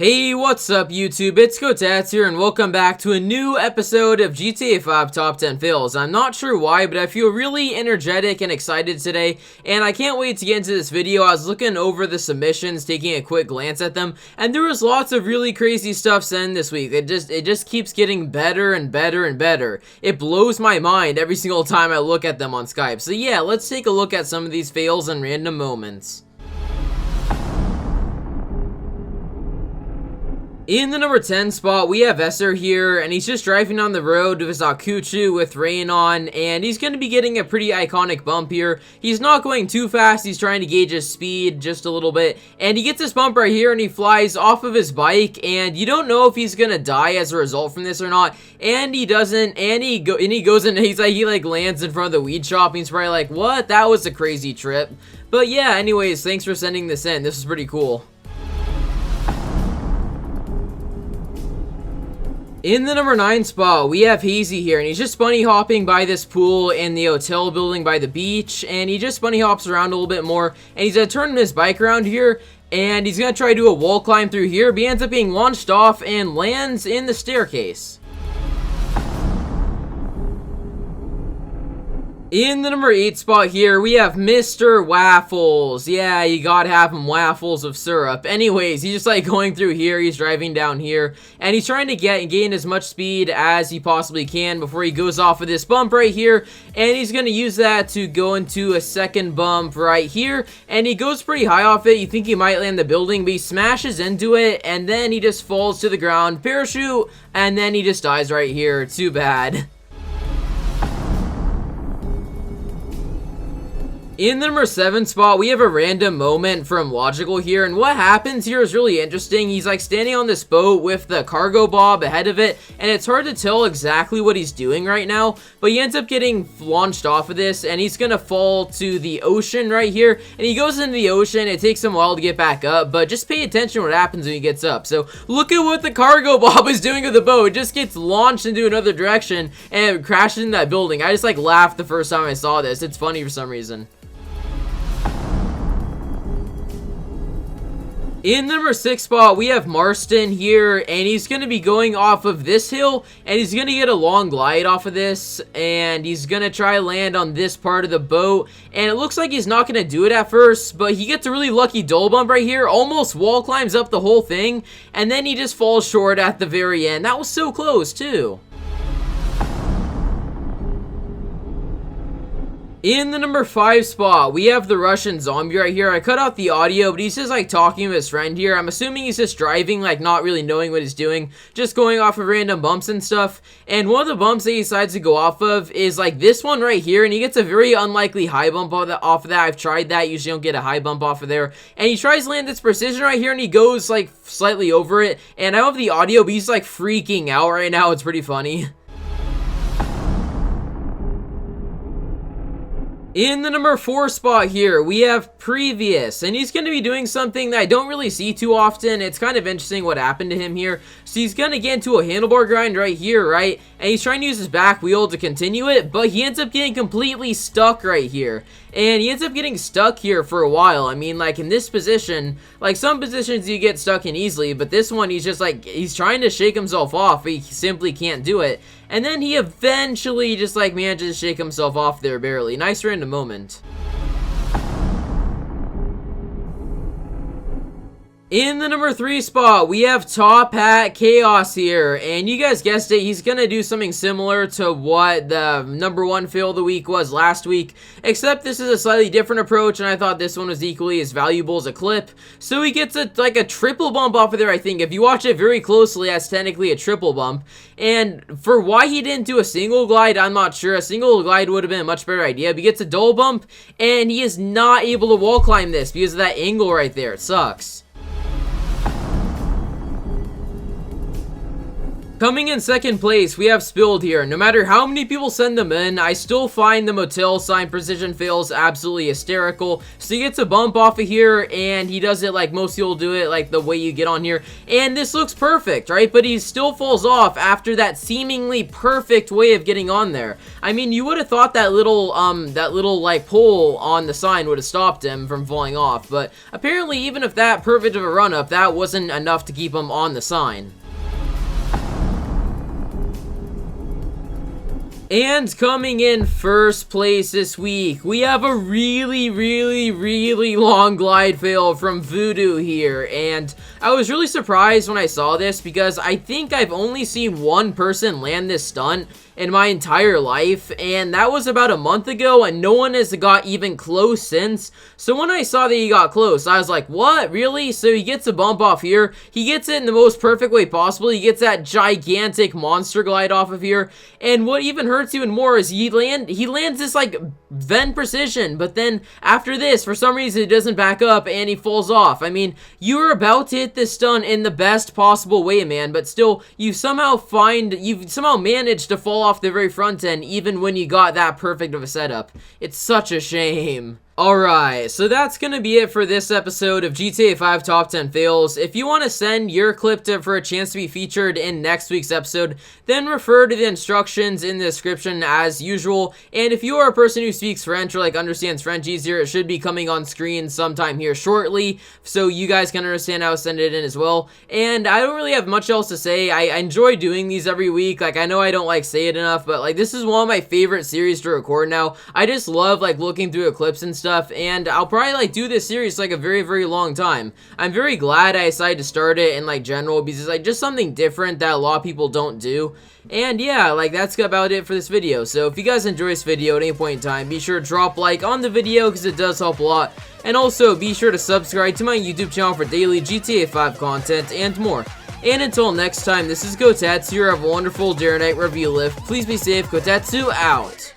Hey, what's up YouTube? It's Kotetsu here and welcome back to a new episode of GTA 5 Top 10 Fails. I'm not sure why, but I feel really energetic and excited today, and I can't wait to get into this video. I was looking over the submissions, taking a quick glance at them, and there was lots of really crazy stuff sent this week. It just keeps getting better and better and better. It blows my mind every single time I look at them on Skype. So yeah, let's take a look at some of these fails and random moments. In the number 10 spot, we have Esser here, and he's just driving on the road with his Kotetsu with rain on, and he's going to be getting a pretty iconic bump here. He's not going too fast, he's trying to gauge his speed just a little bit, and he gets this bump right here, and he flies off of his bike, and you don't know if he's going to die as a result from this or not, and he doesn't, and he goes in, he lands in front of the weed shop, and he's probably like, what? That was a crazy trip. But yeah, anyways, thanks for sending this in. This is pretty cool. In the number 9 spot, we have Hazy here, and he's just bunny hopping by this pool in the hotel building by the beach, and he just bunny hops around a little bit more, and he's gonna turn his bike around here, and he's gonna try to do a wall climb through here, but he ends up being launched off and lands in the staircase. In the number 8 spot here, we have Mr. Waffles. Yeah, you gotta have him waffles of syrup. Anyways, he's just going through here, he's driving down here, and he's trying to gain as much speed as he possibly can before he goes off of this bump right here, and he's gonna use that to go into a second bump right here, and he goes pretty high off it. You think he might land the building, but he smashes into it, and then he just falls to the ground, parachute, and then he just dies right here. Too bad. In the number 7 spot, we have a random moment from Logical here, and what happens here is really interesting. He's standing on this boat with the cargo bob ahead of it, and it's hard to tell exactly what he's doing right now, but he ends up getting launched off of this, and he's gonna fall to the ocean right here, and he goes into the ocean. It takes him a while to get back up, but just pay attention to what happens when he gets up. So look at what the cargo bob is doing with the boat. It just gets launched into another direction, and it crashes in that building. I just laughed the first time I saw this. It's funny for some reason. In the number 6 spot, we have Marsden here, and he's going to be going off of this hill, and he's going to get a long glide off of this, and he's going to try to land on this part of the boat, and it looks like he's not going to do it at first, but he gets a really lucky double bump right here, almost wall climbs up the whole thing, and then he just falls short at the very end. That was so close, too. In the number 5 spot, we have the Russian zombie right here. I cut out the audio, but he's just talking to his friend here. I'm assuming he's just driving, not really knowing what he's doing, just going off of random bumps and stuff. And one of the bumps that he decides to go off of is this one right here, and he gets a very unlikely high bump off of that. I've tried that. Usually don't get a high bump off of there. And he tries to land this precision right here, and he goes slightly over it. And I don't have the audio, but he's freaking out right now. It's pretty funny. In the number 4 spot here, we have Previous, and he's going to be doing something that I don't really see too often. It's kind of interesting what happened to him here. So he's going to get into a handlebar grind right here, right? And he's trying to use his back wheel to continue it, but he ends up getting completely stuck right here. And he ends up getting stuck here for a while. I mean, in this position, some positions you get stuck in easily, but this one, he's just he's trying to shake himself off, but he simply can't do it. And then he eventually just manages to shake himself off there barely. Nice random moment. In the number 3 spot, we have Top Hat Chaos here, and you guys guessed it, he's gonna do something similar to what the number 1 fail of the week was last week, except this is a slightly different approach, and I thought this one was equally as valuable as a clip. So he gets a triple bump off of there, I think. If you watch it very closely, that's technically a triple bump, and for why he didn't do a single glide, I'm not sure. A single glide would have been a much better idea, but he gets a double bump, and he is not able to wall climb this because of that angle right there. It sucks. Coming in second place, we have Spilled here. No matter how many people send them in, I still find the motel sign precision fails absolutely hysterical. So he gets a bump off of here, and he does it like most people do it, like the way you get on here. And this looks perfect, right? But he still falls off after that seemingly perfect way of getting on there. I mean, you would have thought that little like pole on the sign would have stopped him from falling off. But apparently, even if that perfect of a run up, that wasn't enough to keep him on the sign. And coming in first place this week, we have a really long glide fail from Voodoo here. And I was really surprised when I saw this because I think I've only seen one person land this stunt in my entire life, and that was about a month ago, and no one has got even close since. So when I saw that he got close, I was like, what, really? So he gets a bump off here, he gets it in the most perfect way possible, he gets that gigantic monster glide off of here, and what even hurts even more is he lands this like Ven precision, but then after this, for some reason, it doesn't back up, and he falls off. I mean, you're about to hit this stunt in the best possible way, man, but still, you've somehow managed to fall off the very front end even when you got that perfect of a setup. It's such a shame. Alright, so that's gonna be it for this episode of GTA 5 Top 10 Fails. If you want to send your clip for a chance to be featured in next week's episode, then refer to the instructions in the description as usual. And if you are a person who speaks French or like understands French easier, it should be coming on screen sometime here shortly, so you guys can understand how to send it in as well. And I don't really have much else to say. I enjoy doing these every week. Like, I know I don't like say it enough, but like this is one of my favorite series to record now. I just love like looking through the clips and stuff, and I'll probably like do this series like a very long time. I'm very glad I decided to start it in like general because it's like just something different that a lot of people don't do. And yeah, like that's about it for this video. So if you guys enjoy this video at any point in time, be sure to drop a like on the video because it does help a lot. And also be sure to subscribe to my YouTube channel for daily GTA 5 content and more. And until next time, this is Kotetsu. Have a wonderful day or night wherever you live. Please be safe. Kotetsu out.